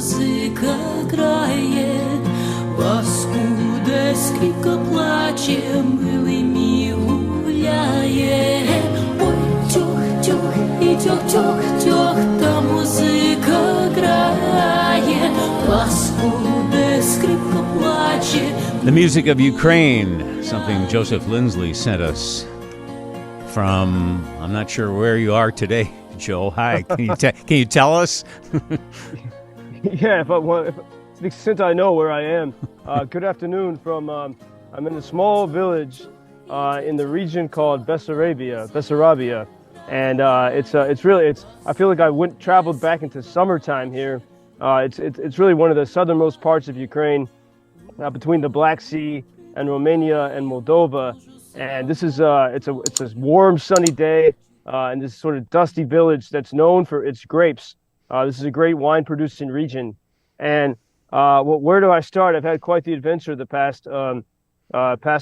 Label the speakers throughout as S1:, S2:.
S1: музика грає, паскуде скрипка плаче, милий мій гуляє. Ой, тьох-тьох, і тьох-тьох-тьох, та музика грає, паскуде скрипка плаче.
S2: The music of Ukraine, something Joseph Lindsley sent us from, I'm not sure where you are today, Joe. Hi, can you tell us?
S3: Yeah, to the extent I know where I am. Good afternoon from, I'm in a small village in the region called Bessarabia. And I feel like I traveled back into summertime here. It's really one of the southernmost parts of Ukraine, between the Black Sea and Romania and Moldova. And this is, it's a warm, sunny day in this sort of dusty village that's known for its grapes. This is a great wine producing region. And where do I start? I've had quite the adventure the past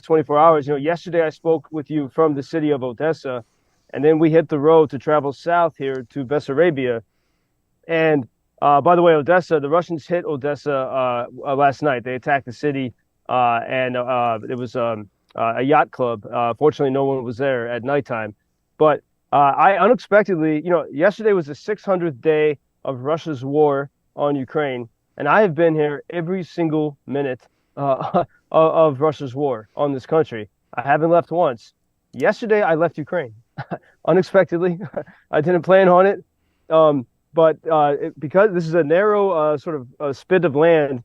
S3: 24 hours. You know, yesterday I spoke with you from the city of Odessa, and then we hit the road to travel south here to Bessarabia. And by the way, Odessa, the Russians hit Odessa last night. They attacked the city, and it was a yacht club. Fortunately, no one was there at nighttime. But I unexpectedly, you know, yesterday was the 600th day of Russia's war on Ukraine, and I have been here every single minute of Russia's war on this country. I haven't left once. Yesterday, I left Ukraine unexpectedly. I didn't plan on it. But because this is a narrow sort of spit of land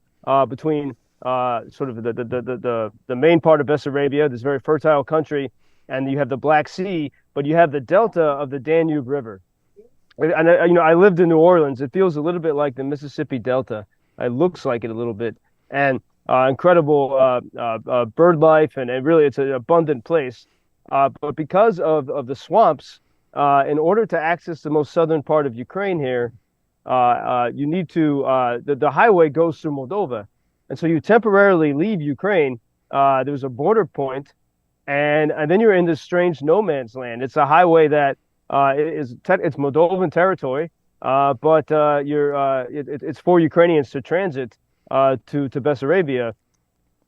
S3: between sort of the main part of Bessarabia, this very fertile country, and you have the Black Sea, but you have the delta of the Danube River. And you know, I lived in New Orleans. It feels a little bit like the Mississippi Delta. It looks like it a little bit, and incredible bird life, and really it's an abundant place. But because of the swamps, in order to access the most southern part of Ukraine here, you need to, the highway goes through Moldova. And so you temporarily leave Ukraine. There's a border point, and then you're in this strange no man's land. It's a highway that it's Moldovan territory, but it's for Ukrainians to transit to Bessarabia.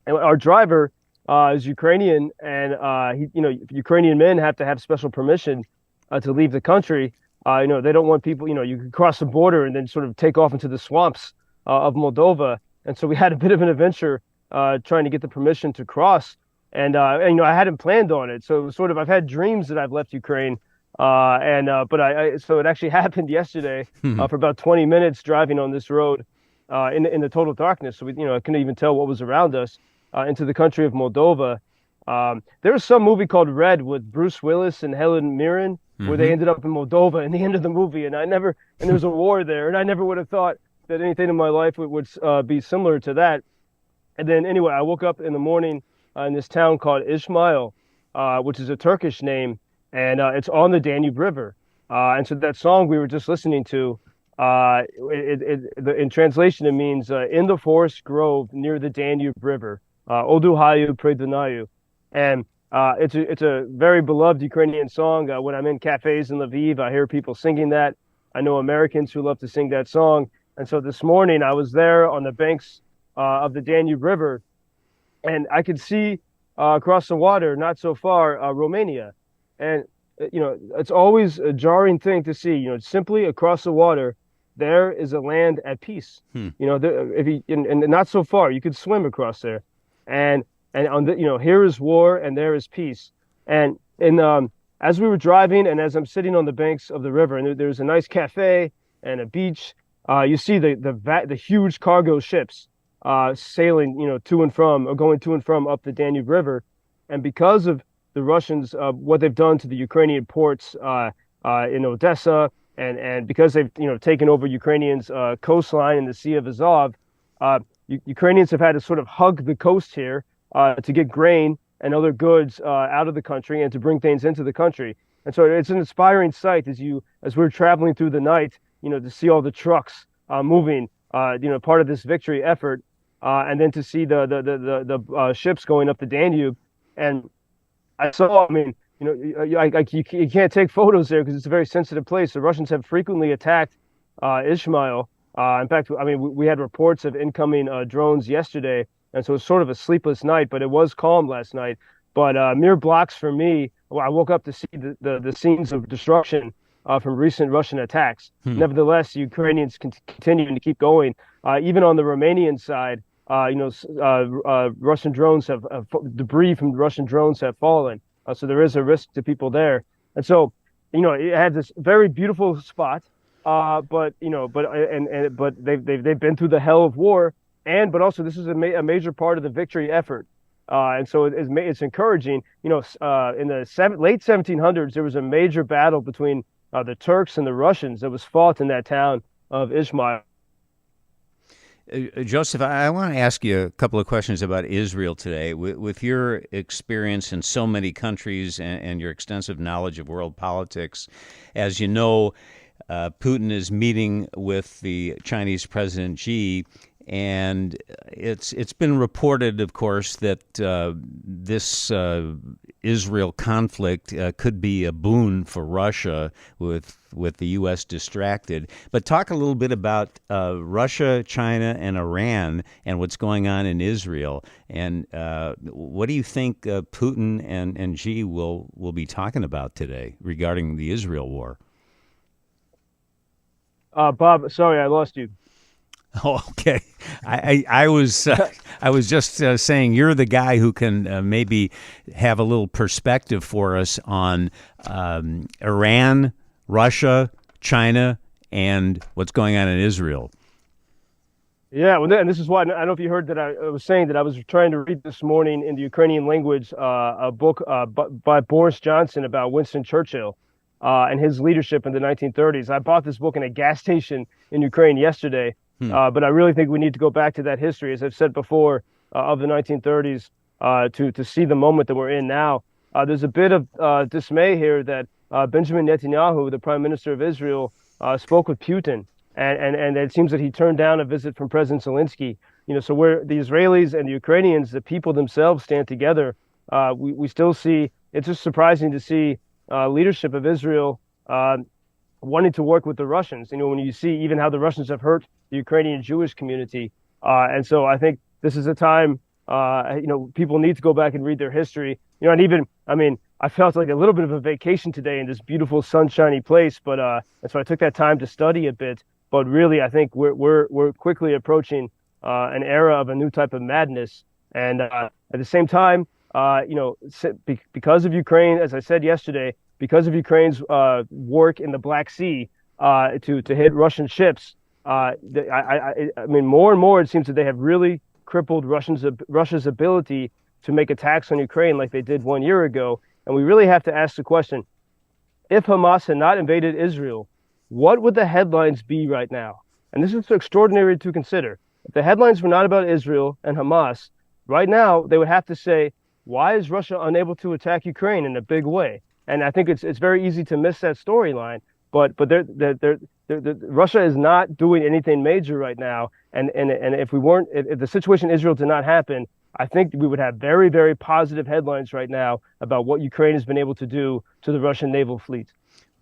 S3: And our driver is Ukrainian, and Ukrainian men have to have special permission to leave the country. You know, they don't want people, you know, you can cross the border and then sort of take off into the swamps of Moldova. And so we had a bit of an adventure trying to get the permission to cross. And you know, I hadn't planned on it. So it was sort of, I've had dreams that I've left Ukraine. But so it actually happened yesterday for about 20 minutes driving on this road in the total darkness. So I couldn't even tell what was around us into the country of Moldova. There was some movie called Red with Bruce Willis and Helen Mirren, where they ended up in Moldova in the end of the movie, and there was a war there, and I never would have thought that anything in my life would be similar to that. And then anyway, I woke up in the morning in this town called Izmail, which is a Turkish name, and it's on the Danube River. And so that song we were just listening to, in translation, it means in the forest grove near the Danube River, Oduhayu Predunayu. And it's a very beloved Ukrainian song. When I'm in cafes in Lviv, I hear people singing that. I know Americans who love to sing that song. And so this morning I was there on the banks of the Danube River, and I could see across the water, not so far, Romania. And, it's always a jarring thing to see, simply across the water, there is a land at peace. And not so far, you could swim across there. And on the, here is war and there is peace. And as we were driving and as I'm sitting on the banks of the river, and there's a nice cafe and a beach, you see the huge cargo ships sailing, to and from, or going to and from up the Danube River. And because of the Russians, what they've done to the Ukrainian ports in Odessa, and because they've taken over Ukrainians' coastline in the Sea of Azov, Ukrainians have had to sort of hug the coast here to get grain and other goods out of the country and to bring things into the country. And so it's an inspiring sight as we're traveling through the night, to see all the trucks moving, part of this victory effort, and then to see the ships going up the Danube. And I saw, you can't take photos there because it's a very sensitive place. The Russians have frequently attacked Izmail In fact, I mean, we had reports of incoming drones yesterday, and so it's sort of a sleepless night, but it was calm last night. But mere blocks from me, well, I woke up to see the scenes of destruction from recent Russian attacks. Nevertheless, the Ukrainians continuing to keep going. Even on the Romanian side, Russian drones debris from Russian drones have fallen. So there is a risk to people there. And so, it had this very beautiful spot, but they've been through the hell of war, but also this is a major part of the victory effort. And so it's encouraging. In the late 1700s, there was a major battle between the Turks and the Russians that was fought in that town of Izmail.
S2: Joseph, I want to ask you a couple of questions about Israel today. With your experience in so many countries and your extensive knowledge of world politics, as you know, Putin is meeting with the Chinese President Xi, and it's been reported, of course, that this Israel conflict could be a boon for Russia with the U.S. distracted. But talk a little bit about Russia, China, and Iran and what's going on in Israel. And what do you think Putin and Xi will be talking about today regarding the Israel war?
S3: Bob, sorry, I lost you.
S2: Oh, okay. I was just saying you're the guy who can maybe have a little perspective for us on Iran, Russia, China, and what's going on in Israel.
S3: Yeah, well, and this is why I don't know if you heard that I was saying that I was trying to read this morning in the Ukrainian language a book by Boris Johnson about Winston Churchill and his leadership in the 1930s. I bought this book in a gas station in Ukraine yesterday. But I really think we need to go back to that history, as I've said before, of the 1930s to see the moment that we're in now. There's a bit of dismay here that Benjamin Netanyahu, the prime minister of Israel, spoke with Putin, and it seems that he turned down a visit from President Zelensky. So where the Israelis and the Ukrainians, the people themselves, stand together, we still see. It's just surprising to see leadership of Israel wanting to work with the Russians. When you see even how the Russians have hurt the Ukrainian Jewish community. And so I think this is a time, people need to go back and read their history. I felt like a little bit of a vacation today in this beautiful sunshiny place, and so I took that time to study a bit. But really, I think we're quickly approaching an era of a new type of madness. And at the same time, because of Ukraine, as I said yesterday, because of Ukraine's work in the Black Sea to hit Russian ships, more and more it seems that they have really crippled Russia's ability to make attacks on Ukraine like they did 1 year ago. And we really have to ask the question, if Hamas had not invaded Israel, what would the headlines be right now? And this is extraordinary to consider. If the headlines were not about Israel and Hamas, right now they would have to say, why is Russia unable to attack Ukraine in a big way? And I think it's very easy to miss that storyline. But Russia is not doing anything major right now. And if the situation in Israel did not happen, I think we would have very, very positive headlines right now about what Ukraine has been able to do to the Russian naval fleet.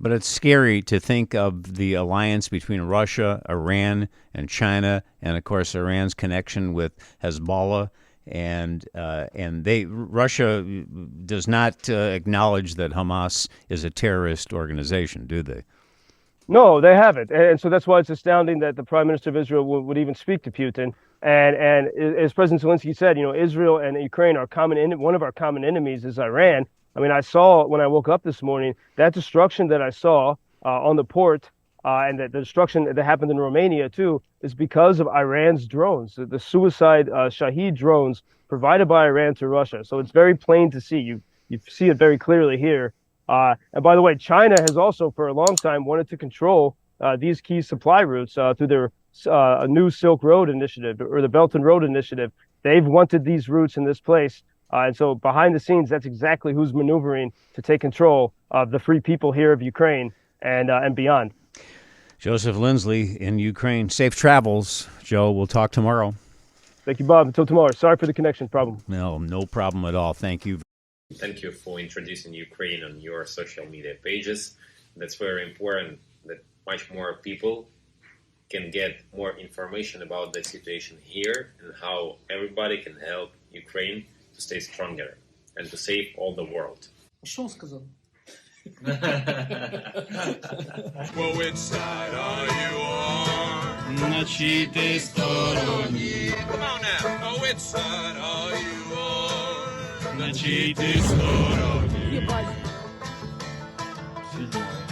S2: But it's scary to think of the alliance between Russia, Iran, and China, and of course Iran's connection with Hezbollah. And Russia does not acknowledge that Hamas is a terrorist organization, do they?
S3: No, they haven't. And so that's why it's astounding that the prime minister of Israel would even speak to Putin. And as President Zelensky said, Israel and Ukraine are one of our common enemies is Iran. I saw when I woke up this morning, that destruction that I saw on the port and the destruction that happened in Romania, too, is because of Iran's drones, the suicide Shahed drones provided by Iran to Russia. So it's very plain to see. You see it very clearly here. And by the way, China has also for a long time wanted to control these key supply routes through their new Silk Road initiative or the Belt and Road initiative. They've wanted these routes in this place. And so behind the scenes, that's exactly who's maneuvering to take control of the free people here of Ukraine and beyond.
S2: Joseph Lindsley in Ukraine. Safe travels, Joe. We'll talk tomorrow.
S3: Thank you, Bob. Until tomorrow. Sorry for the connection problem.
S2: No problem at all. Thank you.
S4: Thank you for introducing Ukraine on your social media pages. That's very important that much more people can get more information about the situation here and how everybody can help Ukraine to stay stronger and to save all the world.
S5: Що він сказав?
S6: Well, which side are you on?
S7: На чиїй ти стороні,
S6: Come on now. Oh, which side are you on?
S7: на чиїй ти стороні.
S5: Єбать.
S7: Сидять.